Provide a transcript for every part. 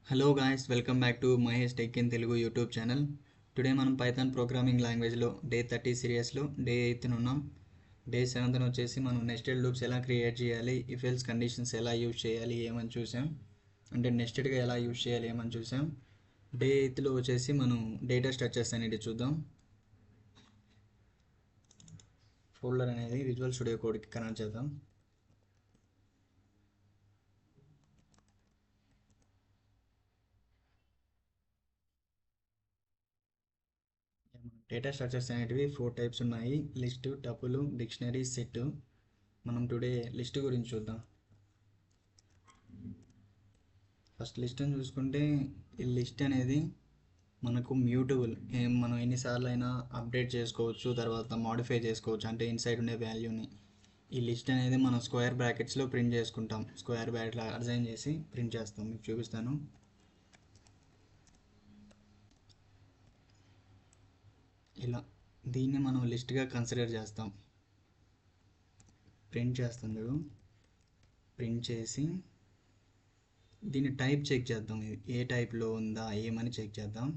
Hello guys, welcome back to Mahesh tech in Telugu YouTube channel. Today మనం Python programming లాంగ్వేజ్లో day 30 సిరీస్లో day 8 ఉన్నాం. Day 7 వచ్చేసి మనం నెస్టెడ్ లూప్స్ ఎలా క్రియేట్ చేయాలి, ఇఫ్ ఎల్స్ కండిషన్స్ ఎలా యూజ్ చేయాలి ఏమని చూసాం. అంటే నెస్టెడ్గా ఎలా యూజ్ చేయాలి ఏమని చూసాం. డే 8లో వచ్చేసి మనం డేటా స్ట్రక్చర్స్ అనేది చూద్దాం. ఫోల్డర్ అనేది విజువల్ స్టూడియో కోడ్కి కనెక్ట్ చేద్దాం. డేటా స్ట్రక్చర్స్ అనేటివి 4 టైప్స్ ఉన్నాయి: లిస్ట్, టపుల్, డిక్షనరీ, సెట్. మనం టుడే లిస్ట్ గురించి చూద్దాం. ఫస్ట్ లిస్ట్ అని చూసుకుంటే, ఈ లిస్ట్ అనేది మనకు మ్యూటబుల్. మనం ఎన్నిసార్లు అయినా అప్డేట్ చేసుకోవచ్చు, తర్వాత మాడిఫై చేసుకోవచ్చు, అంటే ఇన్సైడ్ ఉండే వాల్యూని. ఈ లిస్ట్ అనేది మనం స్క్వేర్ బ్రాకెట్స్లో ప్రింట్ చేసుకుంటాం. స్క్వేర్ బ్రాకెట్లో అసైన్ చేసి ప్రింట్ చేస్తాం. మీకు చూపిస్తాను. ఇలా దీన్ని మనం లిస్ట్గా కన్సిడర్ చేస్తాం. ప్రింట్ చేస్తాం చూడు. ప్రింట్ చేసి దీన్ని టైప్ చెక్ చేద్దాం. ఇది ఏ టైప్లో ఉందా ఏమని చెక్ చేద్దాం.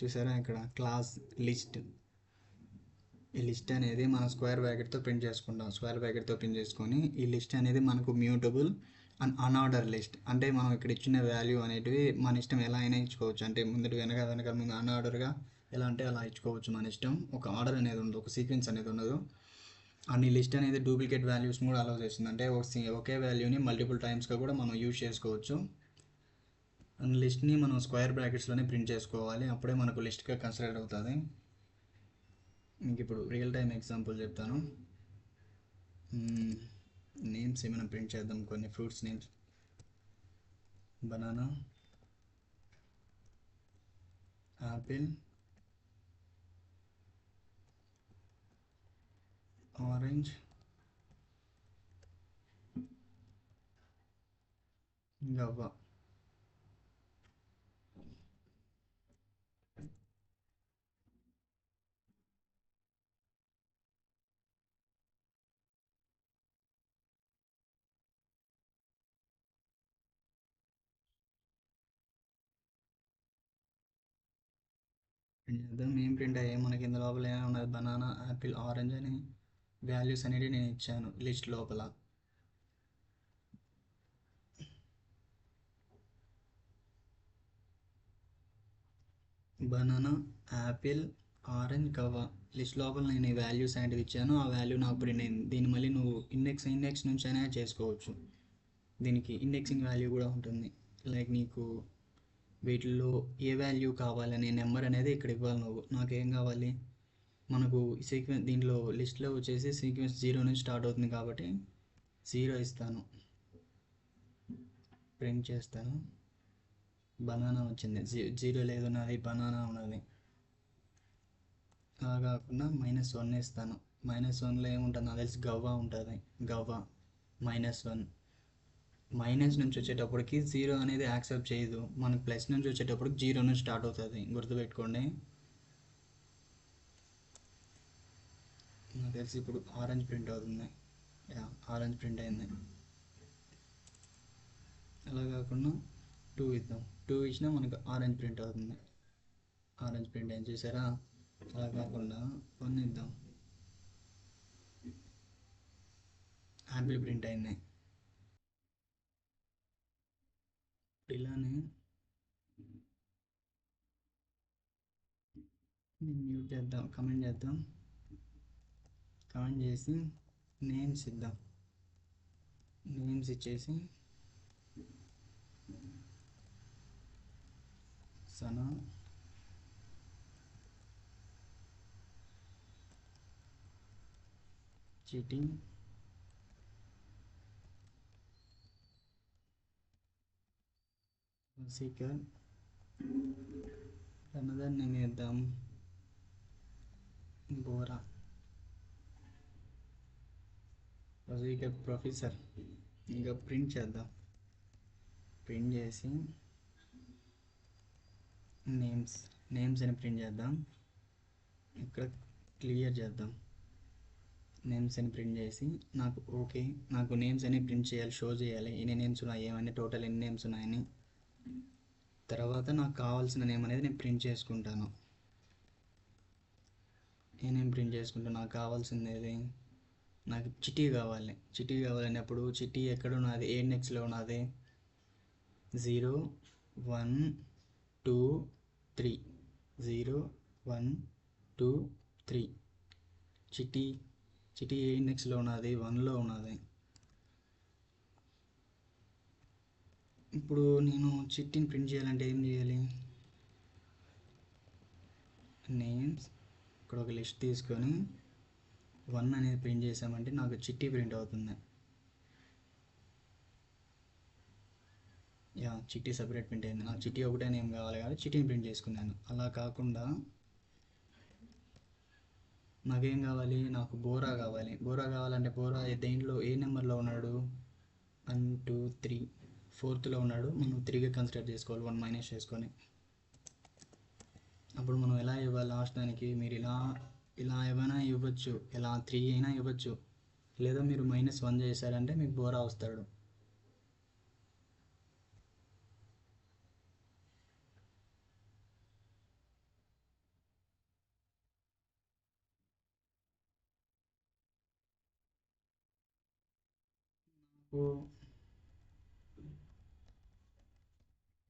చూసారా, ఇక్కడ క్లాస్ లిస్ట్. ఈ లిస్ట్ అనేది మనం స్క్వేర్ బ్రాకెట్తో ప్రింట్ చేసుకుంటాం. స్క్వేర్ బ్రాకెట్తో ప్రింట్ చేసుకొని ఈ లిస్ట్ అనేది మనకు మ్యూటబుల్ అండ్ అన్ఆర్డర్ లిస్ట్. అంటే మనం ఇక్కడ ఇచ్చిన వాల్యూ అనేటివి మన ఇష్టం ఎలా అయినా ఇచ్చుకోవచ్చు. అంటే ముందు వెనక ముందు అన్ఆర్డర్గా ఎలా అంటే అలా ఇచ్చుకోవచ్చు మన ఇష్టం. ఒక ఆర్డర్ అనేది ఉండదు, ఒక సీక్వెన్స్ అనేది ఉండదు. అండ్ ఈ లిస్ట్ అనేది డూప్లికేట్ వాల్యూస్ కూడా అలౌ చేస్తుంది. అంటే ఒకే వాల్యూని మల్టిపుల్ టైమ్స్గా కూడా మనం యూజ్ చేసుకోవచ్చు. అండ్ లిస్ట్ని మనం స్క్వేర్ బ్రాకెట్స్లోనే ప్రింట్ చేసుకోవాలి, అప్పుడే మనకు లిస్ట్గా కన్సిడర్ అవుతుంది. మీకు ఇప్పుడు రియల్ టైం ఎగ్జాంపుల్ చెప్తాను. నేమ్స్ ఏమైనా ప్రింట్ చేద్దాం. కొన్ని fruits names: banana, apple, orange, guava. Print చేద్దాం. ఏం ప్రింట్ అయ్యాయి మనకి ఇంత లోపల ఏమైనా ఉన్నది? బనానా, యాపిల్, ఆరెంజ్ అని వాల్యూస్ అనేవి నేను ఇచ్చాను లిస్ట్ లోపల. Banana, apple, orange, guava list లోపల నేను ఈ వాల్యూస్ అనేవి ఇచ్చాను. ఆ వాల్యూ నాకు ప్రింట్ అయింది. దీన్ని మళ్ళీ నువ్వు ఇండెక్స్ నుంచి అయినా చేసుకోవచ్చు. దీనికి ఇండెక్సింగ్ వాల్యూ కూడా ఉంటుంది. లైక్ నీకు వీటిల్లో ఏ వాల్యూ కావాలనే నెంబర్ అనేది ఇక్కడ ఇవ్వాలి. నువ్వు నాకేం కావాలి, మనకు సీక్వెన్స్ దీంట్లో లిస్ట్లో వచ్చేసి సీక్వెన్స్ 0 నుంచి స్టార్ట్ అవుతుంది కాబట్టి 0 ఇస్తాను. ప్రింట్ చేస్తాను. బనానా వచ్చింది. 0 లేదు, నాది బనానా ఉన్నది. అలా కాకుండా -1 ఇస్తాను. -1లో ఏముంటుంది నాకు తెలిసి గవ్వ ఉంటుంది. గవ్వ -1. మైనస్ నుంచి వచ్చేటప్పటికి 0 అనేది యాక్సెప్ట్ చేయదు. మనకు ప్లస్ నుంచి వచ్చేటప్పటికి 0 నుంచి స్టార్ట్ అవుతుంది. గుర్తుపెట్టుకోండి. నాకు తెలిసి ఇప్పుడు ఆరెంజ్ ప్రింట్ అవుతుంది. ఆరెంజ్ ప్రింట్ అయింది. అలా కాకుండా 2 ఇద్దాం. 2 ఇచ్చినా మనకు ఆరెంజ్ ప్రింట్ అవుతుంది. ఆరెంజ్ ప్రింట్ ఏం చూసారా. అలా కాకుండా 1 ఇద్దాం. యాపిల్ ప్రింట్ అయింది. ఇలానే మ్యూట్ చేద్దాం, కమెంట్ చేద్దాం. కమెంట్ చేసి నేమ్స్ ఇద్దాం. నేమ్స్ ఇచ్చేసి సనా, చీటింగ్, సీకర్. అనదర్ నేమ్ ఇద్దాం, బోరా. సీకర్ ప్రొఫెసర్. ఇంకా ప్రింట్ చేద్దాం. ప్రింట్ చేసి నేమ్స్ నేమ్స్ అని ప్రింట్ చేద్దాం. ఇక్కడ క్లియర్ చేద్దాం. నేమ్స్ అని ప్రింట్ చేసి నాకు నేమ్స్ అని ప్రింట్ చేయాలి, షో చేయాలి ఎన్ని నేమ్స్ ఉన్నాయి ఏమని, టోటల్ ఎన్ని నేమ్స్ ఉన్నాయని. తర్వాత నాకు కావాల్సిన నేమ్ అనేది నేను ప్రింట్ చేసుకుంటాను. నేనేం ప్రింట్ చేసుకుంటాను, నాకు కావాల్సింది ఏది, నాకు చిట్టి కావాలి. చిట్టి కావాలన్నప్పుడు చిట్టి ఎక్కడ ఉన్నది, ఏ నెక్స్ట్లో ఉన్నది, 0 1 2 3 0 1 2 3. చిట్టి చిట్టి ఏ ఇండెక్స్లో ఉన్నది, 1లో ఉన్నది. ఇప్పుడు నేను చిట్టిని ప్రింట్ చేయాలంటే ఏం చేయాలి, నేమ్స్ ఇక్కడ ఒక లిస్ట్ తీసుకొని 1 అనేది ప్రింట్ చేసామంటే నాకు చిట్టి ప్రింట్ అవుతుంది. చిట్టి సపరేట్ ప్రింట్ అయింది. నాకు చిట్టి ఒకటే నేమ్ కావాలి కాబట్టి చిట్టిని ప్రింట్ చేసుకున్నాను. అలా కాకుండా నాకేం కావాలి, నాకు బోరా కావాలి. బోరా కావాలంటే బోరా దేంట్లో ఏ నెంబర్లో ఉన్నాడు, 1 2 3 4థ్లో ఉన్నాడు. మనం 3గా కన్సిడర్ చేసుకోవాలి, 1 మైనస్ చేసుకొని. అప్పుడు మనం ఎలా ఇవ్వాలి లాస్ట్ దానికి, మీరు ఇలా ఏమైనా ఇవ్వచ్చు, ఇలా 3 అయినా ఇవ్వచ్చు, లేదా మీరు -1 చేశారంటే మీకు బోరా వస్తాడు.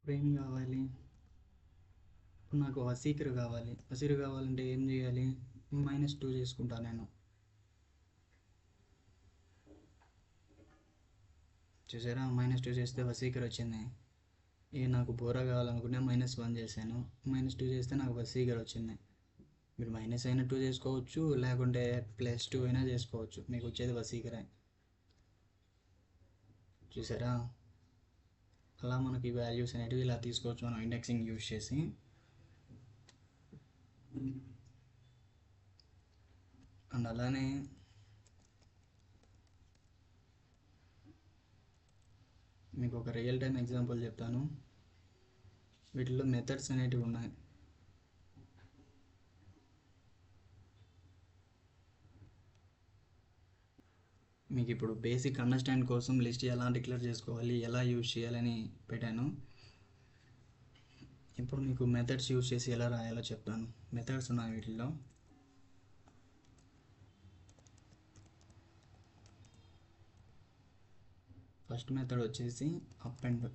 ఇప్పుడు ఏం కావాలి, ఇప్పుడు నాకు వసీకర్ కావాలి. వసీకర్ కావాలంటే ఏం చేయాలి, -2 చేసుకుంటాను నేను. చూసారా, -2 చేస్తే వసీకర్ వచ్చింది. నాకు బోరా కావాలనుకుంటే -1 చేశాను, -2 చేస్తే నాకు వసీకర్ వచ్చింది. మీరు -2 చేసుకోవచ్చు, లేకుంటే +2 అయినా చేసుకోవచ్చు, మీకు వచ్చేది వసీకరే. చూసారా, అలా మనకి వాల్యూస్ అనేటివి ఇలా తీసుకోవచ్చు మనం ఇండెక్సింగ్ యూజ్ చేసి. అండ్ అలానే మీకు ఒక రియల్ టైం ఎగ్జాంపుల్ చెప్తాను. వీటిలో మెథడ్స్ అనేటివి ఉన్నాయి. మీకు ఇప్పుడు బేసిక్ అండర్స్టాండ్ కోసం లిస్ట్ ఎలా డిక్లేర్ చేసుకోవాలి, ఎలా యూజ్ చేయాలని పెట్టాను. ఇప్పుడు మీకు మెథడ్స్ యూజ్ చేసి ఎలా రాయాలో చెప్తాను. మెథడ్స్ ఉన్నాయి వీటిలో. ఫస్ట్ మెథడ్ వచ్చేసి అపెండ్.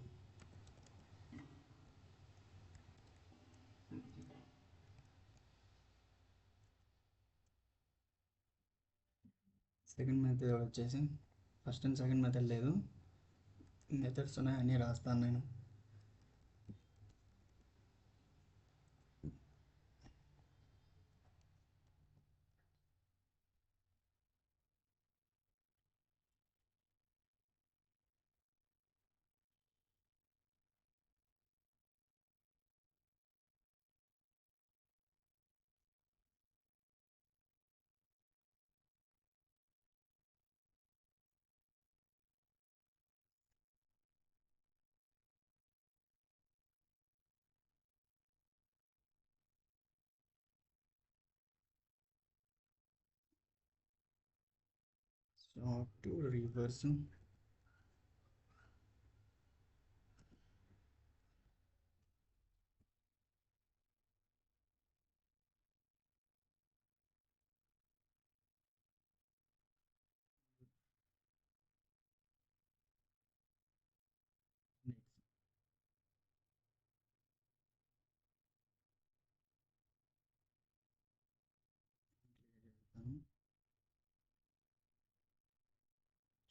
సెకండ్ మెథడ్ వచ్చేసి, ఫస్ట్ అండ్ సెకండ్ మెథడ్ లేదు, మెథడ్స్ ఉన్నాయి అన్నీ రాస్తాను నేను. Sort to reverse.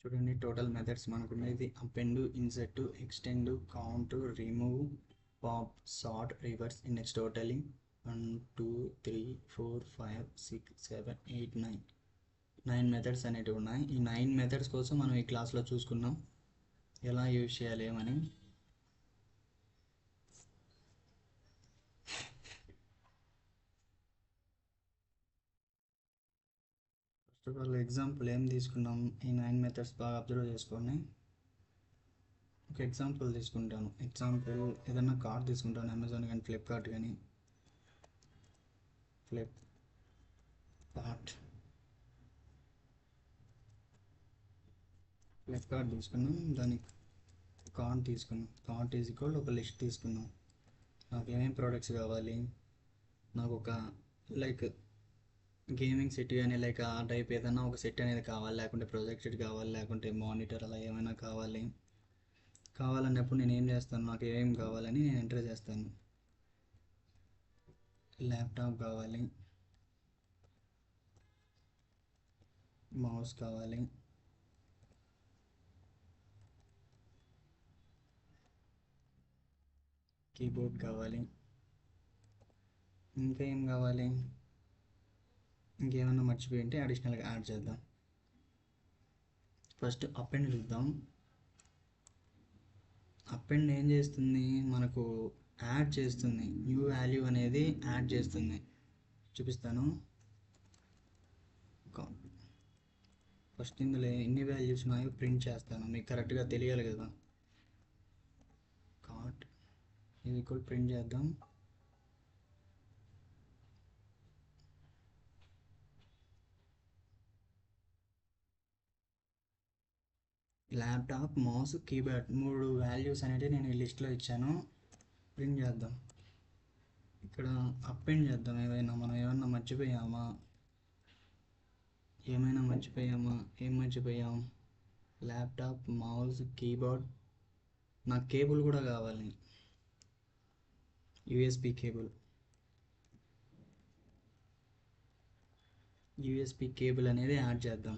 చూడండి, టోటల్ మెథడ్స్ మనకున్నది append, insert, extend, count, remove, pop, sort, reverse, index totalling. 1 2 3 4 5 6 7 8 9 methods అనేటివి ఉన్నాయి. ఈ 9 మెథడ్స్ కోసం మనం ఈ క్లాస్లో చూసుకున్నాం ఎలా యూజ్ చేయాలి ఏమని. ఫస్ట్ ఆఫ్ ఆల్ ఎగ్జాంపుల్ ఏం తీసుకున్నాం, ఈ 9 మెథడ్స్ బాగా అబ్జర్వ్ చేసుకోండి. ఒక ఎగ్జాంపుల్ తీసుకుంటాను. ఎగ్జాంపుల్ ఏదైనా కార్డ్ తీసుకుంటాను, అమెజాన్ కానీ ఫ్లిప్కార్ట్ కానీ. ఫ్లిప్కార్ట్ తీసుకున్నాం, దానికి కార్డ్ తీసుకున్నాం. కార్డ్ ఈజ్ ఈక్వల్ ఒక లిస్ట్ తీసుకున్నాం. నాకు ఏమేమి ప్రోడక్ట్స్ కావాలి, నాకు ఒక లైక్ గేమింగ్ సెట్ కానీ లైక్ ఆ టైప్ ఏదైనా ఒక సెట్ అనేది కావాలి, లేకుంటే ప్రొజెక్ట్ సెట్ కావాలి, లేకుంటే మానిటర్ అలా ఏమైనా కావాలన్నప్పుడు నేను ఏం చేస్తాను, నాకు ఏమేమి కావాలని నేను ఎంటర్ చేస్తాను. ల్యాప్టాప్ కావాలి, మౌస్ కావాలి, కీబోర్డ్ కావాలి, ఇంకా ఏం కావాలి, ఇంకేమైనా మర్చిపోయింటే అడిషనల్గా యాడ్ చేద్దాం. ఫస్ట్ అపెండ్ చూద్దాం. అపెండ్ ఏం చేస్తుంది, మనకు యాడ్ చేస్తుంది, న్యూ వాల్యూ అనేది యాడ్ చేస్తుంది. చూపిస్తాను. ఫస్ట్ ఇందులో ఎన్ని వాల్యూస్ ఉన్నాయో ప్రింట్ చేస్తాను, మీకు కరెక్ట్గా తెలియాలి కదా. కార్ట్ ఇది కూడా ప్రింట్ చేద్దాం. ల్యాప్టాప్, మౌస్, కీబోర్డ్ 3 వాల్యూస్ అనేవి నేను ఈ లిస్ట్లో ఇచ్చాను. ప్రింట్ చేద్దాం. ఇక్కడ అపెండ్ చేద్దాం. మనం ఏమైనా మర్చిపోయామా, ఏం మర్చిపోయాం. Laptop, mouse, keyboard. నాకు కేబుల్ కూడా కావాలి, యూఎస్బి కేబుల్ అనేది యాడ్ చేద్దాం.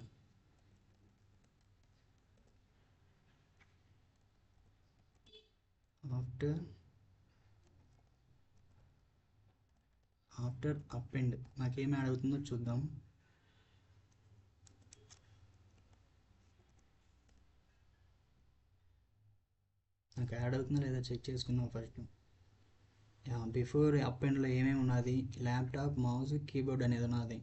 ఆఫ్టర్ అపెండ్ నాకేం యాడ్ అవుతుందో చూద్దాం. నాకు యాడ్ అవుతుందో లేదా చెక్ చేసుకుందాం ఫస్ట్. బిఫోర్ అపెండ్లో ఏమేమి ఉన్నది, ల్యాప్టాప్, మౌస్, కీబోర్డ్ అనేది ఉన్నది.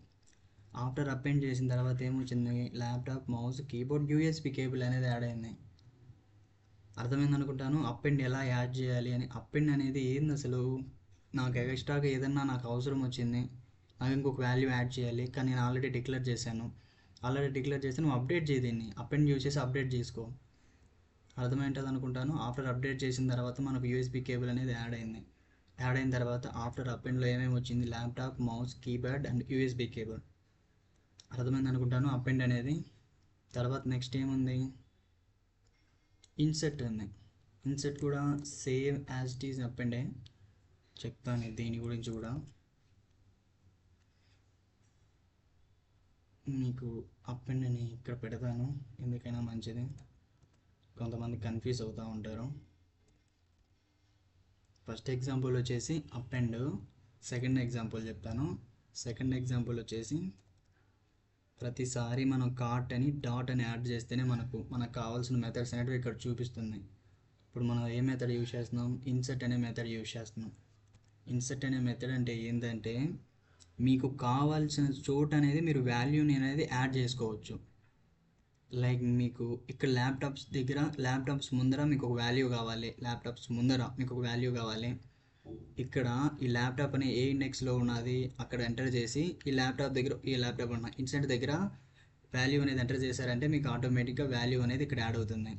ఆఫ్టర్ అపెండ్ చేసిన తర్వాత ఏమొచ్చింది, laptop, mouse, keyboard, USB cable అనేది యాడ్ అయింది. అర్థమైంది అనుకుంటాను అపెండ్ ఎలా యాడ్ చేయాలి అని. అపెండ్ అనేది ఏంది అసలు, నాకు ఎక్స్ట్రాగా ఏదన్నా నాకు అవసరం వచ్చింది, నాకు ఇంకొక వాల్యూ యాడ్ చేయాలి, కానీ నేను ఆల్రెడీ డిక్లేర్ చేశాను నువ్వు అప్డేట్ చేయి, దీన్ని అపెండ్ యూజ్ చేసి అప్డేట్ చేసుకో. అర్థమైంటుంది అనుకుంటాను. ఆఫ్టర్ అప్డేట్ చేసిన తర్వాత మనకు యూఎస్బి కేబుల్ అనేది యాడ్ అయిన తర్వాత ఆఫ్టర్ అపెండ్లో ఏమేమి వచ్చింది, laptop, mouse, keyboard and USB cable. అర్థమైంది అనుకుంటాను అపెండ్ అనేది. తర్వాత నెక్స్ట్ ఏముంది, ఇన్సెట్ ఉంది. ఇన్సెట్ కూడా సేమ్ యాజ్ ఇట్ ఈజ్ అపెండే. చెప్తాను దీని గురించి కూడా మీకు. అపెండ్ అని ఇక్కడ పెడతాను, ఎందుకైనా మంచిది, కొంతమంది కన్ఫ్యూజ్ అవుతూ ఉంటారు. ఫస్ట్ ఎగ్జాంపుల్ వచ్చేసి అపెండ్. సెకండ్ ఎగ్జాంపుల్ చెప్తాను. సెకండ్ ఎగ్జాంపుల్ వచ్చేసి ప్రతిసారి మనం కార్ట్ అని డాట్ అని యాడ్ చేస్తేనే మనకు కావాల్సిన మెథడ్స్ అనేవి ఇక్కడ చూపిస్తుంది. ఇప్పుడు మనం ఏ మెథడ్ యూజ్ చేస్తున్నాం, ఇన్సెట్ అనే మెథడ్ యూజ్ చేస్తున్నాం. ఇన్సెట్ అనే మెథడ్ అంటే ఏంటంటే, మీకు కావాల్సిన చోట అనేది మీరు వాల్యూని అనేది యాడ్ చేసుకోవచ్చు. లైక్ మీకు ఇక్కడ ల్యాప్టాప్స్ ముందర మీకు ఒక వాల్యూ కావాలి, ఇక్కడ ఈ ల్యాప్టాప్ అనే ఏ ఇండెక్స్లో ఉన్నది అక్కడ ఎంటర్ చేసి ఈ ల్యాప్టాప్ ఉన్న ఇన్సెట్ దగ్గర వాల్యూ అనేది ఎంటర్ చేశారంటే మీకు ఆటోమేటిక్గా వాల్యూ అనేది ఇక్కడ యాడ్ అవుతుంది.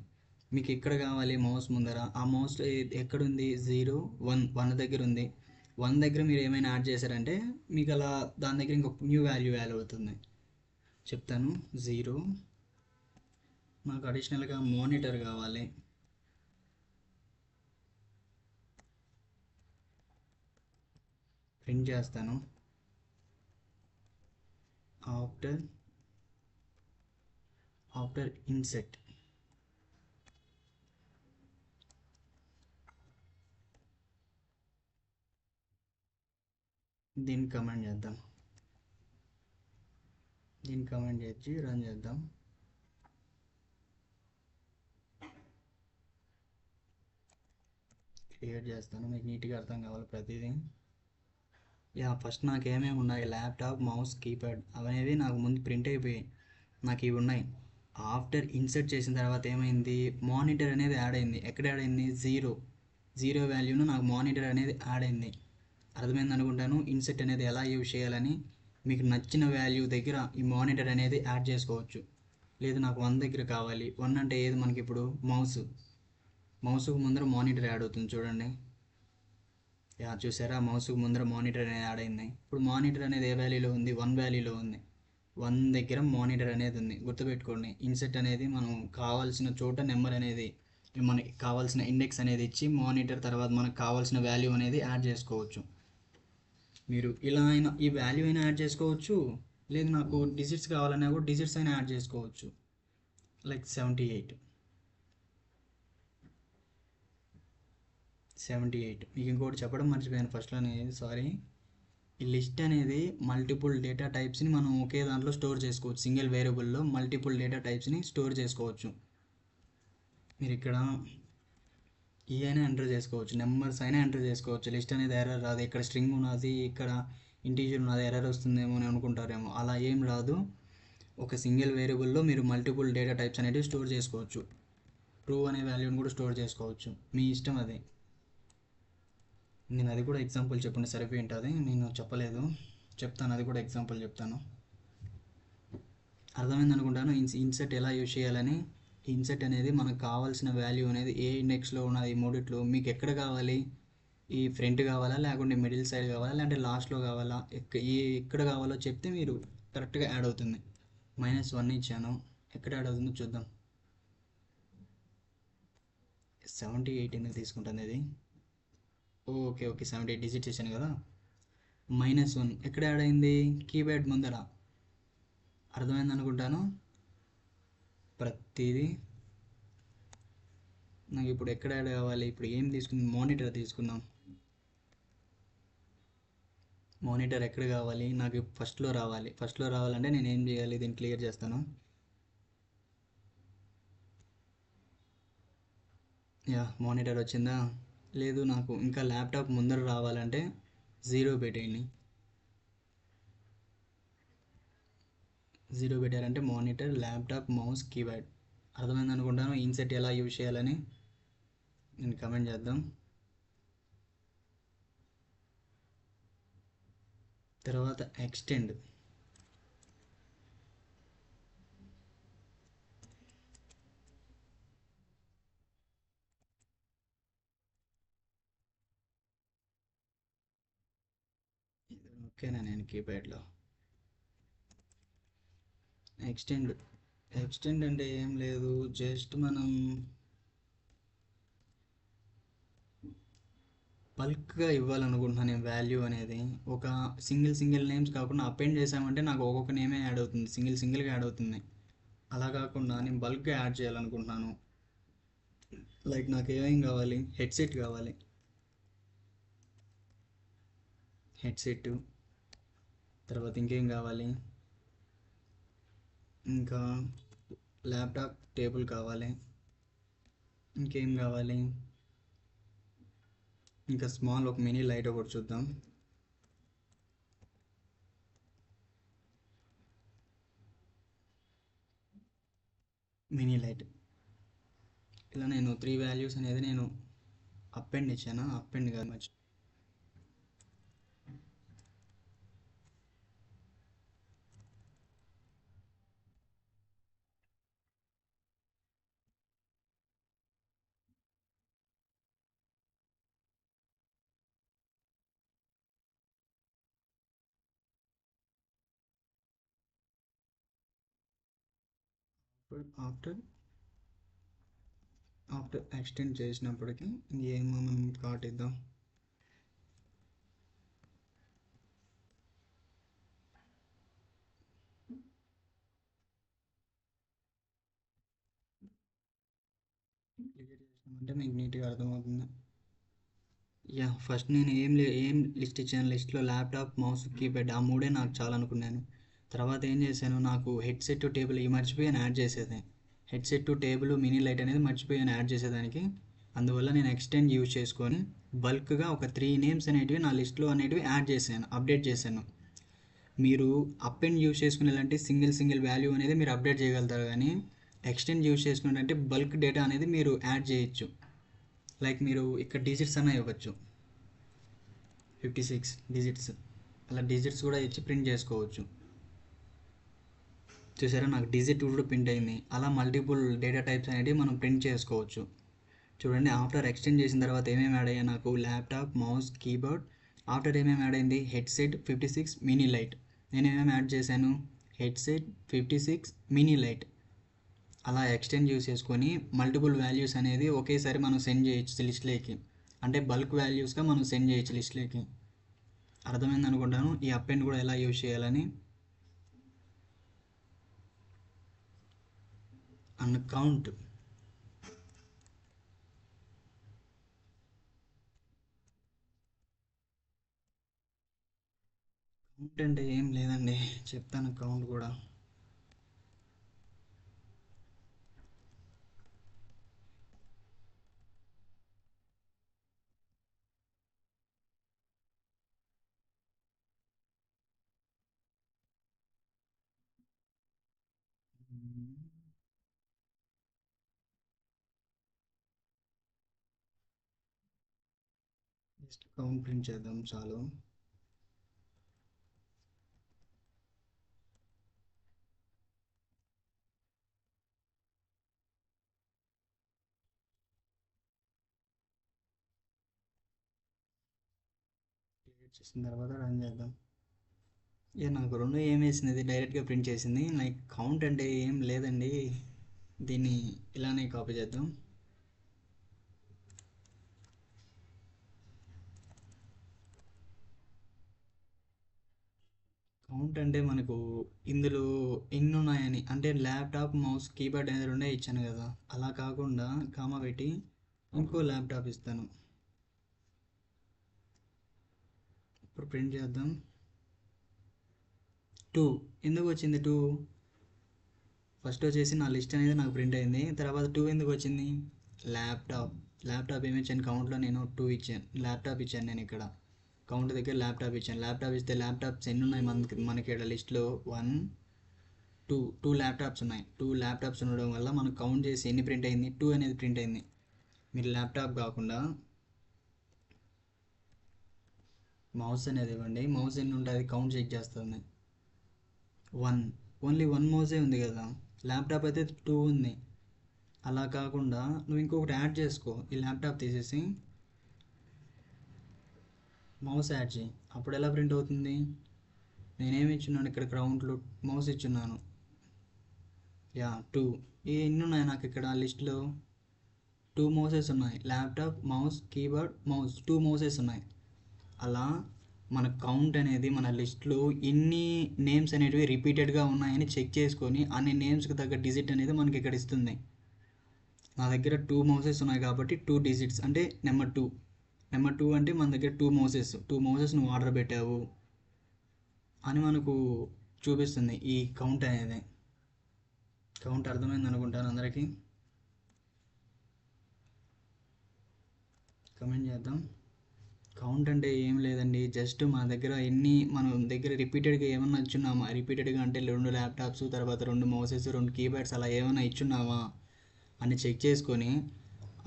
మీకు ఇక్కడ కావాలి మౌస్ ముందర, ఆ మౌస్ ఎక్కడుంది, 0 1 దగ్గర ఉంది. 1 దగ్గర మీరు ఏమైనా యాడ్ చేశారంటే మీకు అలా దాని దగ్గర ఇంకొక న్యూ వాల్యూ అవుతుంది. చెప్తాను. 0, నాకు అడిషనల్గా మానిటర్ కావాలి, ప్రింట్ చేస్తాను. ఆఫ్టర్ ఇన్సెట్ దీన్ని కమాండ్ చేసి రన్ చేద్దాం. క్రియేట్ చేస్తాను, మీకు నీట్గా అర్థం కావాలి ప్రతిదీ. ఫస్ట్ నాకు ఏమేమి ఉన్నాయి, ల్యాప్టాప్, మౌస్, కీప్యాడ్ అనేవి నాకు ముందు ప్రింట్ అయిపోయాయి. నాకు ఇవి ఉన్నాయి. ఆఫ్టర్ ఇన్సర్ట్ చేసిన తర్వాత ఏమైంది, మానిటర్ అనేది యాడ్ అయింది. ఎక్కడ యాడ్ అయింది, జీరో వాల్యూను నాకు మానిటర్ అనేది యాడ్ అయింది. అర్థమైంది అనుకుంటాను ఇన్సెట్ అనేది ఎలా యూజ్ చేయాలని. మీకు నచ్చిన వాల్యూ దగ్గర ఈ మానిటర్ అనేది యాడ్ చేసుకోవచ్చు. లేదు నాకు 1 దగ్గర కావాలి, 1 అంటే ఏది మనకి ఇప్పుడు మౌస్కు ముందర మానిటర్ యాడ్ అవుతుంది చూడండి. చూసారా, మౌస్కు ముందర మానిటర్ అనేది యాడ్ అయింది. ఇప్పుడు మానిటర్ అనేది ఏ వాల్యూలో ఉంది, 1 వాల్యూలో ఉంది. 1 దగ్గర మానిటర్ అనేది ఉంది. గుర్తుపెట్టుకోండి, ఇన్సెట్ అనేది మనం కావాల్సిన చోట నెంబర్ అనేది మనకి కావాల్సిన ఇండెక్స్ అనేది ఇచ్చి మానిటర్ తర్వాత మనకు కావాల్సిన వాల్యూ అనేది యాడ్ చేసుకోవచ్చు. మీరు ఇలా అయినా ఈ వాల్యూ అయినా యాడ్ చేసుకోవచ్చు, లేదు నాకు డిజిట్స్ కావాలన్నా కూడా డిజిట్స్ అయినా యాడ్ చేసుకోవచ్చు. లైక్ 78. మీకు ఇంకోటి చెప్పడం మర్చిపోయాను ఫస్ట్లోనే, సారీ. ఈ లిస్ట్ అనేది మల్టిపుల్ డేటా టైప్స్ని మనం ఒకే దాంట్లో స్టోర్ చేసుకోవచ్చు. సింగిల్ వేరియబుల్లో మల్టిపుల్ డేటా టైప్స్ని స్టోర్ చేసుకోవచ్చు. మీరు ఇక్కడ ఈ అయినా ఎంటర్ చేసుకోవచ్చు, నెంబర్స్ అయినా ఎంటర్ చేసుకోవచ్చు. లిస్ట్ అనేది ఎర్రర్ రాదు. ఇక్కడ స్ట్రింగ్ ఉన్నది, ఇక్కడ ఇంటీజర్ ఉన్నది, ఎర్రర్ వస్తుందేమో అని అనుకుంటారేమో. అలా ఏం రాదు. ఒక సింగిల్ వేరియబుల్లో మీరు మల్టిపుల్ డేటా టైప్స్ అనేవి స్టోర్ చేసుకోవచ్చు. ట్రూ అనే వాల్యూని కూడా స్టోర్ చేసుకోవచ్చు, మీ ఇష్టం అది. నేను అది కూడా ఎగ్జాంపుల్ చెప్పండి సరిపోయి ఉంటుంది, నేను చెప్పలేదు, చెప్తాను. అది కూడా ఎగ్జాంపుల్ చెప్తాను. అర్థమైంది అనుకుంటాను ఇన్సెట్ ఎలా యూజ్ చేయాలని. ఇన్సెట్ అనేది మనకు కావాల్సిన వాల్యూ అనేది ఏ ఇండెక్స్లో ఉన్నది, ఈ మూడిట్లో మీకు ఎక్కడ కావాలి, ఈ ఫ్రంట్ కావాలా, లేకుంటే మిడిల్ సైడ్ కావాలా, లేదంటే లాస్ట్లో కావాలా, ఎక్కడ కావాలో చెప్తే మీరు కరెక్ట్గా యాడ్ అవుతుంది. -1 ఇచ్చాను, ఎక్కడ యాడ్ అవుతుందో చూద్దాం. 78 ఎందుకు తీసుకుంటుంది ఇది. ఓకే 78 డిజిట్స్ ఇచ్చాను కదా. -1 ఎక్కడ యాడ్ అయింది, కీప్యాడ్ ముందర. అర్థమైంది అనుకుంటాను. ప్రతిదీ నాకు ఇప్పుడు ఎక్కడ యాడ్ కావాలి, ఇప్పుడు ఏం తీసుకుందాం, మానిటర్ తీసుకుందాం. మానిటర్ ఎక్కడ కావాలి నాకు, ఫస్ట్లో రావాలంటే నేను ఏం చేయాలి, దీన్ని క్లియర్ చేస్తాను. మానిటర్ వచ్చిందా. లేదు నాకు ఇంకా ల్యాప్టాప్ ముందర రావాలంటే 0 పెట్టేయండి. 0 పెట్టారంటే మానిటర్, ల్యాప్టాప్, మౌస్, కీబోర్డ్. అర్థమైంది అనుకుంటాను ఇన్సెట్ ఎలా యూజ్ చేయాలని. నేను కమెంట్ చేద్దాం. తర్వాత ఎక్స్టెండ్. ఓకేనా, నేను కీప్యాడ్లో ఎక్స్టెండ్ అంటే ఏం లేదు, జస్ట్ మనం బల్క్గా ఇవ్వాలనుకుంటున్నాను నేను వాల్యూ అనేది. ఒక సింగిల్ నేమ్స్ కాకుండా అపెండ్ చేసామంటే నాకు ఒక్కొక్క నేమే యాడ్ అవుతుంది, సింగిల్గా యాడ్ అవుతుంది. అలా కాకుండా నేను బల్క్గా యాడ్ చేయాలనుకుంటున్నాను. లైక్ నాకు ఏమేం కావాలి, హెడ్సెట్ కావాలి, హెడ్సెట్. తర్వాత ఇంకేం కావాలి, ఇంకా ల్యాప్టాప్ టేబుల్ కావాలి, ఇంకేం కావాలి, ఇంకా స్మాల్ ఒక మినీ లైట్ ఒకటి చూద్దాం. Mini light. ఇలా నేను 3 వాల్యూస్ అనేది నేను అపెండ్ ఇచ్చాను, అపెండ్ కాదు మర్చి. ఆఫ్టర్ ఎక్స్టెండ్ చేసినప్పటికీ ఏమో మనం కార్ట్ ఇద్దాం. క్లియర్ చేసినామంటే మీకు నీట్గా అర్థమవుతుంది. ఫస్ట్ నేను ఏం లిస్ట్ ఇచ్చాను, లిస్ట్లో ల్యాప్టాప్, మౌస్, కీప్యాడ్, ఆ మూడే నాకు చాలా అనుకున్నాను. తర్వాత ఏం చేశాను, నాకు హెడ్సెట్ టేబుల్ ఇవి మర్చిపోయాను యాడ్ చేసేది. హెడ్సెట్ టేబుల్ మినీ లైట్ అనేది మర్చిపోయాను యాడ్ చేసేదానికి. అందువల్ల నేను ఎక్స్టెండ్ యూజ్ చేసుకొని బల్క్గా ఒక 3 నేమ్స్ అనేటివి నా లిస్ట్లో అనేటివి యాడ్ చేశాను, అప్డేట్ చేశాను. మీరు అపెండ్ యూజ్ చేసుకునేలాంటి సింగిల్ వాల్యూ అనేది మీరు అప్డేట్ చేయగలుగుతారు, కానీ ఎక్స్టెండ్ యూస్ చేసుకుంటే బల్క్ డేటా అనేది మీరు యాడ్ చేయొచ్చు. లైక్ మీరు ఇక్కడ డిజిట్స్ అన్న ఇవ్వచ్చు, 56 డిజిట్స్, అలా డిజిట్స్ కూడా ఇచ్చి ప్రింట్ చేసుకోవచ్చు. చూసారా, నాకు డిజిట్ కూడా ప్రింట్ అయింది. అలా మల్టిపుల్ డేటా టైప్స్ అనేవి మనం ప్రింట్ చేసుకోవచ్చు. చూడండి, ఆఫ్టర్ ఎక్స్టెండ్ చేసిన తర్వాత ఏమేమి యాడ్ అయ్యాయి నాకు, ల్యాప్టాప్, మౌస్, కీబోర్డ్. ఆఫ్టర్ ఏమేమి యాడ్ అయింది, హెడ్సెట్ 56 మినీ లైట్. నేను ఏమేమి యాడ్ చేశాను, హెడ్సెట్ 56 మినీ లైట్. అలా ఎక్స్టెండ్ యూస్ చేసుకొని మల్టిపుల్ వాల్యూస్ అనేది ఒకేసారి మనం సెండ్ చేయొచ్చు లిస్ట్లోకి. అంటే బల్క్ వాల్యూస్గా మనం సెండ్ చేయొచ్చు లిస్ట్లోకి. అర్థమైంది అనుకుంటాను ఈ అపెండ్ కూడా ఎలా యూజ్ చేయాలని. అండ్ కౌంట్ అంటే ఏం లేదండి, చెప్తాను కౌంట్ కూడా. జస్ట్ కౌంట్ ప్రింట్ చేద్దాం చాలు. క్రియేట్ చేసిన తర్వాత రన్ చేద్దాం. ఇక నాకు రెండు ఏం వేసింది, డైరెక్ట్గా ప్రింట్ చేసింది. లైక్ కౌంట్ అంటే ఏం లేదండి, దీన్ని ఇలానే కాపీ చేద్దాం. కౌంట్ అంటే మనకు ఇందులో ఎన్ని ఉన్నాయని, అంటే ల్యాప్టాప్, మౌస్, కీబోర్డ్ అనేది రెండే ఇచ్చాను కదా, అలా కాకుండా కామా పెట్టి ఇంకో ల్యాప్టాప్ ఇస్తాను. ఇప్పుడు ప్రింట్ చేద్దాం. 2 ఎందుకు వచ్చింది 2? ఫస్ట్ వచ్చేసి నా లిస్ట్ అనేది నాకు ప్రింట్ అయింది, తర్వాత 2 ఎందుకు వచ్చింది, ల్యాప్టాప్ ఏమి ఇచ్చాను కౌంట్లో, నేను 2 ఇచ్చాను, ల్యాప్టాప్ ఇచ్చాను. నేను ఇక్కడ కౌంట్ దగ్గర ల్యాప్టాప్ ఇచ్చాను. ల్యాప్టాప్ ఇస్తే ల్యాప్టాప్స్ ఎన్ని ఉన్నాయి మనకి ఇక్కడ లిస్ట్లో, 1 2 ల్యాప్టాప్స్ ఉన్నాయి. 2 ల్యాప్టాప్స్ ఉండడం వల్ల మనం కౌంట్ చేసి ఎన్ని ప్రింట్ అయింది, 2 అనేది ప్రింట్ అయింది. మీరు ల్యాప్టాప్ కాకుండా మౌస్ అనేది ఇవ్వండి, మౌస్ ఎన్ని ఉంటుంది కౌంట్ చెక్ చేస్తుంది. 1, ఓన్లీ 1 మౌసే ఉంది కదా, ల్యాప్టాప్ అయితే 2 ఉంది. అలా కాకుండా నువ్వు ఇంకొకటి యాడ్ చేసుకో, ఈ ల్యాప్టాప్ తీసేసి మౌస్ యాడ్ చేయి, అప్పుడు ఎలా ప్రింట్ అవుతుంది. నేనేమి ఇచ్చున్నాను ఇక్కడ గ్రౌండ్లో, మౌస్ ఇచ్చున్నాను. యా 2. ఎన్ని ఉన్నాయి నాకు ఇక్కడ లిస్ట్లో, 2 మౌసెస్ ఉన్నాయి. Laptop, mouse, keyboard, mouse, 2 mouses ఉన్నాయి. అలా మన కౌంట్ అనేది మన లిస్ట్లో ఎన్ని నేమ్స్ అనేటివి రిపీటెడ్గా ఉన్నాయని చెక్ చేసుకొని అన్ని నేమ్స్కి తగ్గ డిజిట్ అనేది మనకి ఇక్కడ ఇస్తుంది. నా దగ్గర 2 మౌసెస్ ఉన్నాయి కాబట్టి 2 డిజిట్స్ అంటే నెంబర్ 2. నెంబర్ 2 అంటే మన దగ్గర 2 మౌసెస్ నువ్వు ఆర్డర్ పెట్టావు అని మనకు చూపిస్తుంది ఈ కౌంట్ అనేది. కౌంట్ అర్థమైంది అనుకుంటాను అందరికీ. కమెంట్ చేద్దాం. కౌంట్ అంటే ఏం లేదండి, జస్ట్ మన దగ్గర మనం దగ్గర రిపీటెడ్గా ఏమన్నా ఇచ్చున్నామా, రిపీటెడ్గా అంటే 2 ల్యాప్టాప్స్, తర్వాత 2 మౌసెస్, 2 కీబోర్డ్స్ అలా ఏమైనా ఇచ్చున్నామా అని చెక్ చేసుకొని,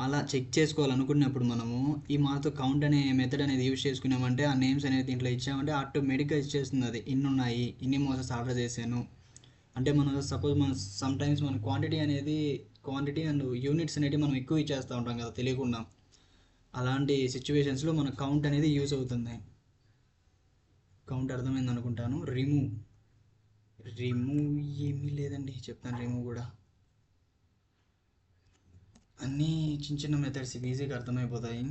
అలా చెక్ చేసుకోవాలనుకున్నప్పుడు మనము ఈ మాతో కౌంట్ అనే మెథడ్ అనేది యూజ్ చేసుకున్నామంటే ఆ నేమ్స్ అనేది దీంట్లో ఇచ్చామంటే ఆటోమేటిక్గా ఇచ్చేస్తుంది అది, ఇన్ని ఉన్నాయి, ఇన్ని మౌసెస్ ఆర్డర్ చేశాను అంటే. మనం సపోజ్ మనం సమ్ టైమ్స్ మన క్వాంటిటీ అండ్ యూనిట్స్ అనేవి మనం ఎక్కువ ఇచ్చేస్తూ ఉంటాం కదా తెలియకుండా. అలాంటి సిచ్యువేషన్స్లో మన కౌంట్ అనేది యూజ్ అవుతుంది. కౌంట్ అర్థమైంది అనుకుంటాను. రిమూవ్ ఏమీ లేదండి, చెప్తాను రిమూవ్ కూడా. అన్నీ చిన్న చిన్న మెథడ్స్ ఈజీగా అర్థమైపోతాయి.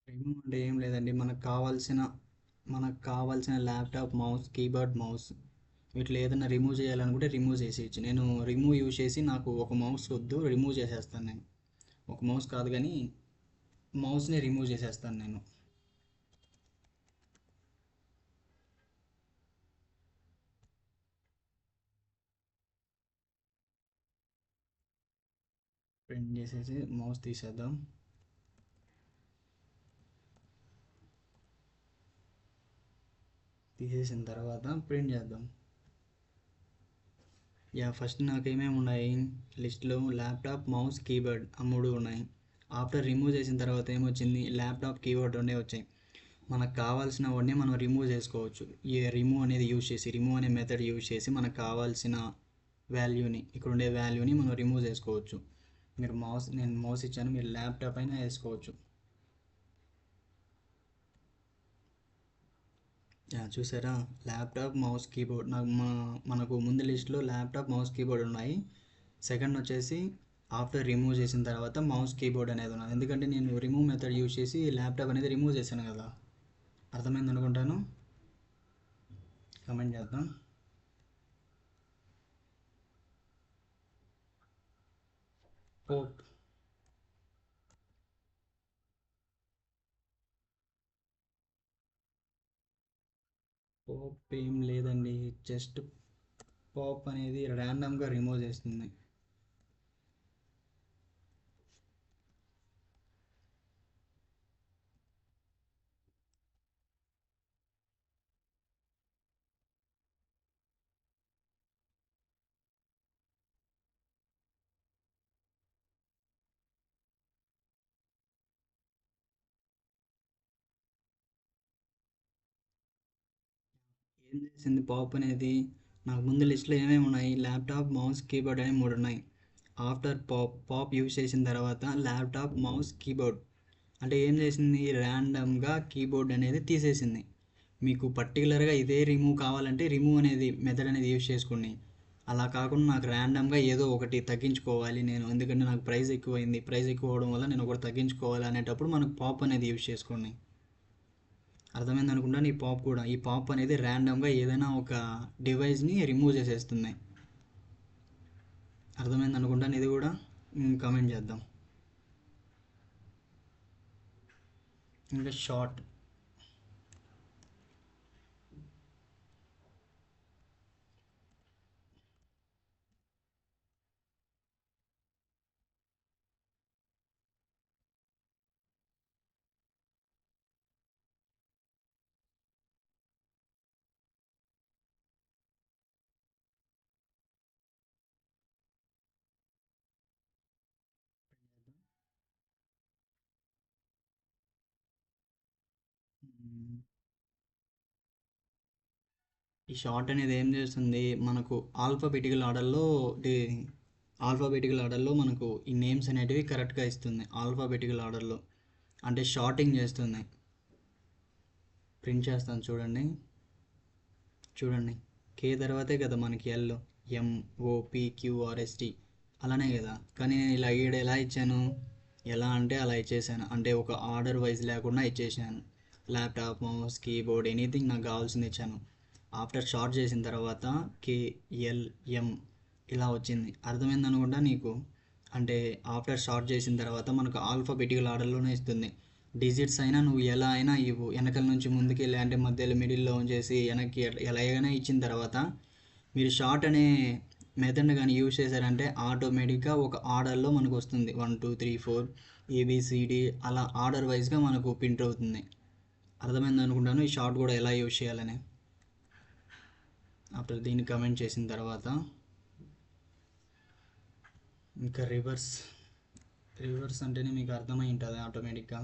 రిమూవ్ అంటే ఏం లేదండి, మనకు కావాల్సిన ల్యాప్టాప్, మౌస్, కీబోర్డ్, మౌస్ వీటిలో ఏదైనా రిమూవ్ చేయాలనుకుంటే రిమూవ్ చేసేయచ్చు. నేను రిమూవ్ యూజ్ చేసి నాకు ఒక మౌస్ వద్దు, రిమూవ్ చేసేస్తాను నేను. ఒక మౌస్ కాదు కానీ మౌస్ని రిమూవ్ చేసేస్తాను నేను. ప్రింట్ చేసేసి మౌస్ తీసేద్దాం. తీసేసిన తర్వాత ప్రింట్ చేద్దాం. ఫస్ట్ నాకు ఏమేమి ఉన్నాయి లిస్ట్లో, ల్యాప్టాప్, మౌస్, కీబోర్డ్ ఆ మూడు ఉన్నాయి. ఆఫ్టర్ రిమూవ్ చేసిన తర్వాత ఏమొచ్చింది, ల్యాప్టాప్, కీబోర్డ్ రెండే వచ్చాయి. మనకు కావాల్సినవన్నీ మనం రిమూవ్ చేసుకోవచ్చు. ఈ రిమూవ్ అనేది యూజ్ చేసి, రిమూవ్ అనే మెథడ్ యూజ్ చేసి మనకు కావాల్సిన వాల్యూని, ఇక్కడ ఉండే వాల్యూని మనం రిమూవ్ చేసుకోవచ్చు. నేను మౌస్ ఇచ్చాను, మీరు ల్యాప్టాప్ అయినా వేసుకోవచ్చు. చూసారా, ల్యాప్టాప్, మౌస్, కీబోర్డ్ నాకు మనకు ముందు లిస్ట్లో ల్యాప్టాప్, మౌస్, కీబోర్డ్ ఉన్నాయి. సెకండ్ వచ్చేసి ఆఫ్టర్ రిమూవ్ చేసిన తర్వాత మౌస్, కీబోర్డ్ అనేది ఉన్నది. ఎందుకంటే నేను రిమూవ్ మెథడ్ యూజ్ చేసి ల్యాప్టాప్ అనేది రిమూవ్ చేశాను కదా. అర్థమైంది అనుకుంటాను. కమెంట్ చేద్దాం. పోప్ పోప్ ఏం లేదండి, జస్ట్ పాప్ అనేది ర్యాండమ్గా రిమూవ్ చేస్తుంది. ఏం చేసింది పాప్ అనేది, నాకు ముందు లిస్ట్లో ఏమేమి ఉన్నాయి, ల్యాప్టాప్, మౌస్, కీబోర్డ్ అని మూడు ఉన్నాయి. ఆఫ్టర్ పాప్ యూజ్ చేసిన తర్వాత ల్యాప్టాప్, మౌస్, కీబోర్డ్ అంటే ఏం చేసింది, ర్యాండమ్గా కీబోర్డ్ అనేది తీసేసింది. మీకు పర్టికులర్గా ఇదే రిమూవ్ కావాలంటే రిమూవ్ అనేది మెథడ్ అనేది యూజ్ చేసుకోండి. అలా కాకుండా నాకు ర్యాండమ్గా ఏదో ఒకటి తగ్గించుకోవాలి నేను, ఎందుకంటే నాకు ప్రైస్ ఎక్కువైంది, ప్రైస్ ఎక్కువ అవడం వల్ల నేను ఒకటి తగ్గించుకోవాలి అనేటప్పుడు మనకు పాప్ అనేది యూజ్ చేసుకోండి. అర్థమైంది అనుకుంటాను. ఈ పాప్ అనేది ర్యాండమ్గా ఏదైనా ఒక డివైస్ని రిమూవ్ చేసేస్తుంది. అర్థమైంది అనుకుంటాను. ఇది కూడా కమెంట్ చేద్దాం. ఇంకా షార్ట్, ఈ షార్ట్ అనేది ఏం చేస్తుంది, మనకు ఆల్ఫాబెటికల్ ఆర్డర్లో మనకు ఈ నేమ్స్ అనేటివి కరెక్ట్గా ఇస్తుంది. ఆల్ఫాబెటికల్ ఆర్డర్లో అంటే షార్టింగ్ చేస్తుంది. ప్రింట్ చేస్తాను చూడండి. చూడండి, కే తర్వాతే కదా మనకి ఎల్, MOPQRST అలానే కదా. కానీ నేను ఇలా ఎలా ఇచ్చాను, ఎలా అంటే అలా ఇచ్చేసాను, అంటే ఒక ఆర్డర్ వైజ్ లేకుండా ఇచ్చేసాను. ల్యాప్టాప్, మౌస్, కీబోర్డ్ ఎనీథింగ్ నాకు కావాల్సింది ఇచ్చాను. ఆఫ్టర్ షార్ట్ చేసిన తర్వాత KLM ఇలా వచ్చింది. అర్థమైంది అనుకుంటా నీకు. అంటే ఆఫ్టర్ షార్ట్ చేసిన తర్వాత మనకు ఆల్ఫాబెటికల్ ఆర్డర్లోనే ఇస్తుంది. డిజిట్స్ అయినా నువ్వు ఎలా అయినా ఇవ్వు, వెనకల నుంచి ముందుకు వెళ్ళి అంటే మధ్యలో మిడిల్లో ఉంచేసి వెనక్కి ఎలాగైనా ఇచ్చిన తర్వాత మీరు షార్ట్ అనే మెథడ్ కానీ యూజ్ చేశారంటే ఆటోమేటిక్గా ఒక ఆర్డర్లో మనకు వస్తుంది. 1 2 3 4 ABCD అలా ఆర్డర్ వైజ్గా మనకు ప్రింట్ అవుతుంది. అర్థమైంది అనుకుంటాను ఈ షార్ట్ కూడా ఎలా యూజ్ చేయాలని. ఆఫ్టర్ దీన్ని కమెంట్ చేసిన తర్వాత ఇంకా రివర్స్ అంటేనే మీకు అర్థమై ఉంటుంది ఆటోమేటిక్గా.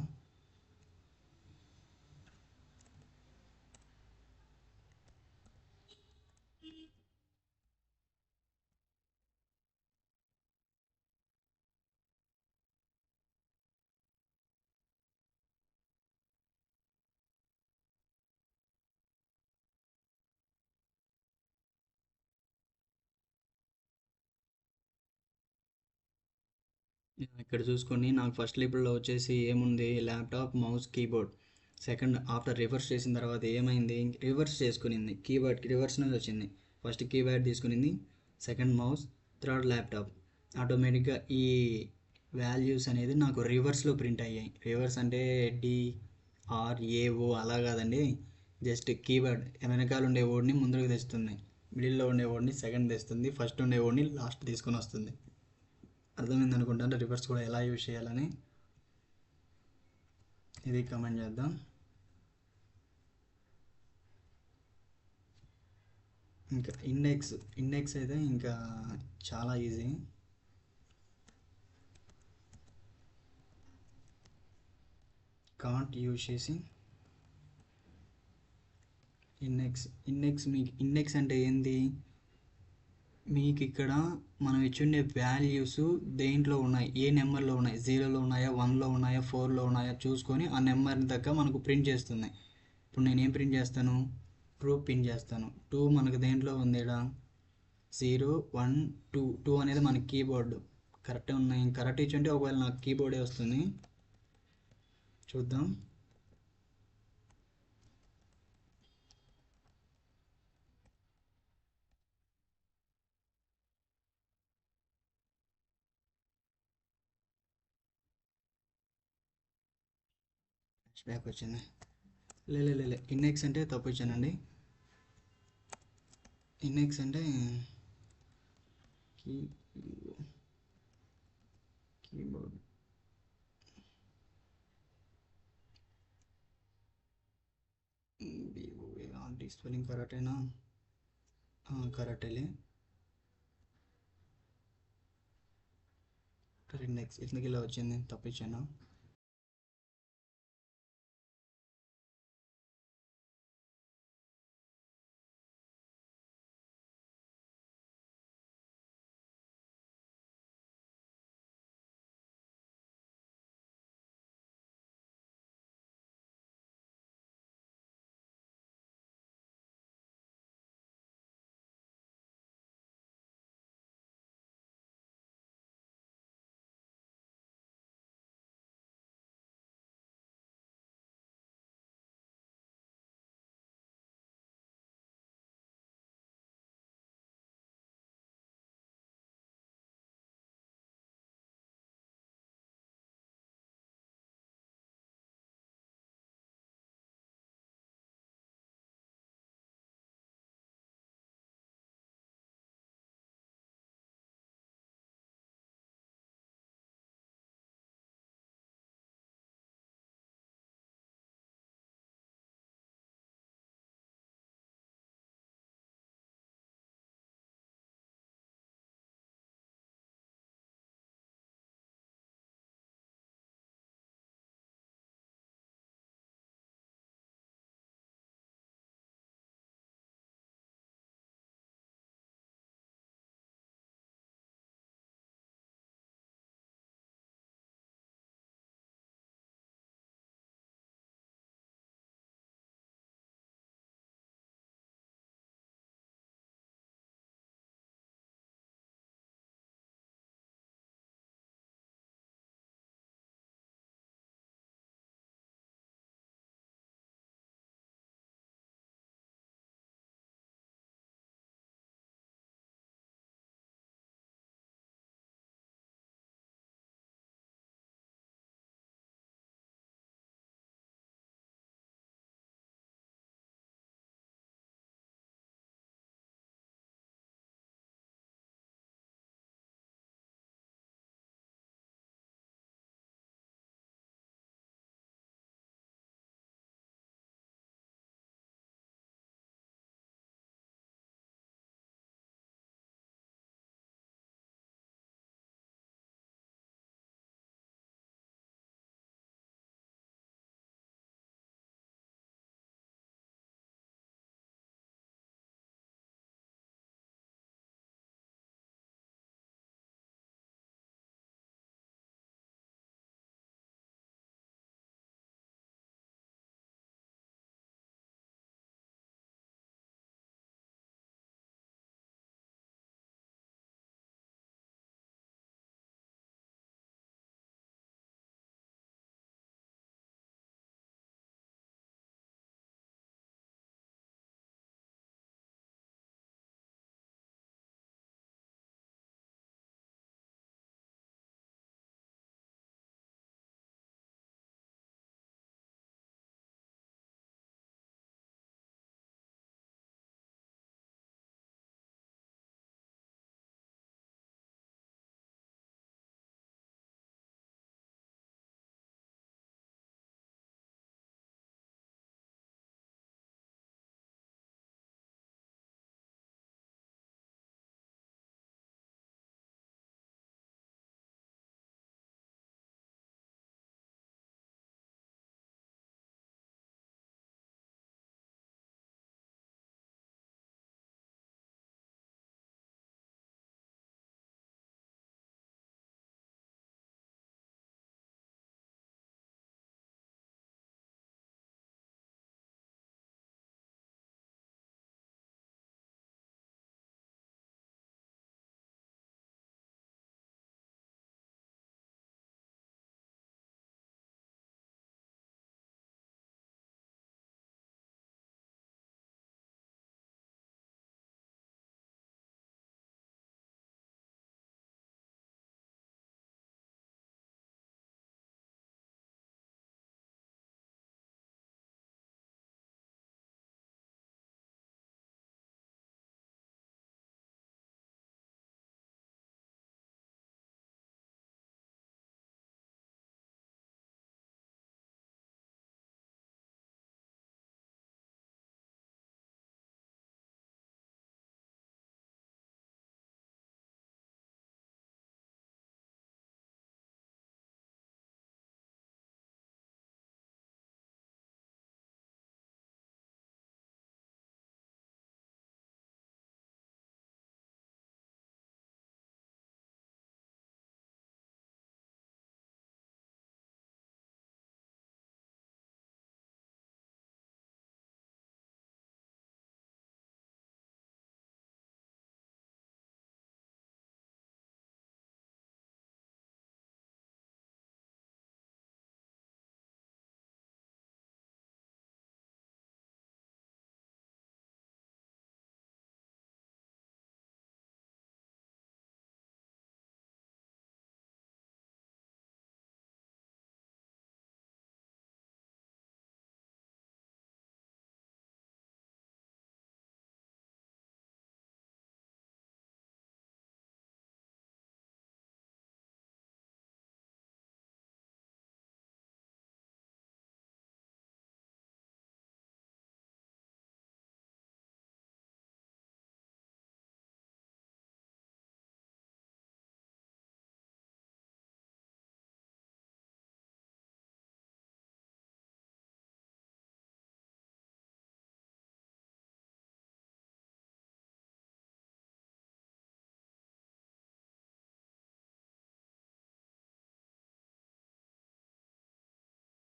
ఇక్కడ చూసుకోండి, నాకు ఫస్ట్ లిబుల్లో వచ్చేసి ఏముంది, laptop, mouse, keyboard. Second after reverse చేసిన తర్వాత ఏమైంది, రివర్స్ చేసుకునింది, కీబోర్డ్కి రివర్స్ నుంచి వచ్చింది. ఫస్ట్ కీప్యాడ్ తీసుకునింది, సెకండ్ మౌస్, థర్డ్ ల్యాప్టాప్. ఆటోమేటిక్గా ఈ వాల్యూస్ అనేది నాకు రివర్స్లో ప్రింట్ అయ్యాయి. రివర్స్ అంటే DRAO అలా కాదండి, జస్ట్ కీవర్డ్ వెనకాల ఉండే వర్డ్ని ముందుకు తెస్తుంది, మిడిల్లో ఉండే వర్డ్ని సెకండ్ తెస్తుంది, ఫస్ట్ ఉండే వర్డ్ని లాస్ట్ తీసుకొని వస్తుంది. అర్థమైంది అనుకుంటాను రివర్స్ కూడా ఎలా యూజ్ చేయాలని. ఇది కమెంట్ చేద్దాం. ఇంకా ఇండెక్స్ అయితే ఇంకా చాలా ఈజీ. కాంట్ యూజ్ చేసి ఇండెక్స్ అంటే ఏంది, మీకు ఇక్కడ మనం ఇచ్చుండే వాల్యూస్ దేంట్లో ఉన్నాయి, ఏ నెంబర్లో ఉన్నాయి, 0లో ఉన్నాయా, 1లో ఉన్నాయా, 4లో ఉన్నాయా చూసుకొని ఆ నెంబర్ని దగ్గర మనకు ప్రింట్ చేస్తుంది. ఇప్పుడు నేను ఏం ప్రింట్ చేస్తాను, 2 ప్రింట్ చేస్తాను. 2 మనకు దేంట్లో ఉంది, ఇక్కడ 0 1 2 2 అనేది మన కీబోర్డు కరెక్టే ఉన్నాయి. కరెక్ట్ ఇచ్చుంటే ఒకవేళ నాకు కీబోర్డే వస్తుంది, చూద్దాం. బ్యాక్ వచ్చింది. లే ఇండెక్స్ అంటే తప్పు ఇచ్చానండి. ఇండెక్స్ అంటే కీబోర్డ్ స్పెల్లింగ్ కరెక్టేనా, కరెక్టేలే. ఇండెక్స్ ఎందుకు ఇలా వచ్చింది, తప్పించాను.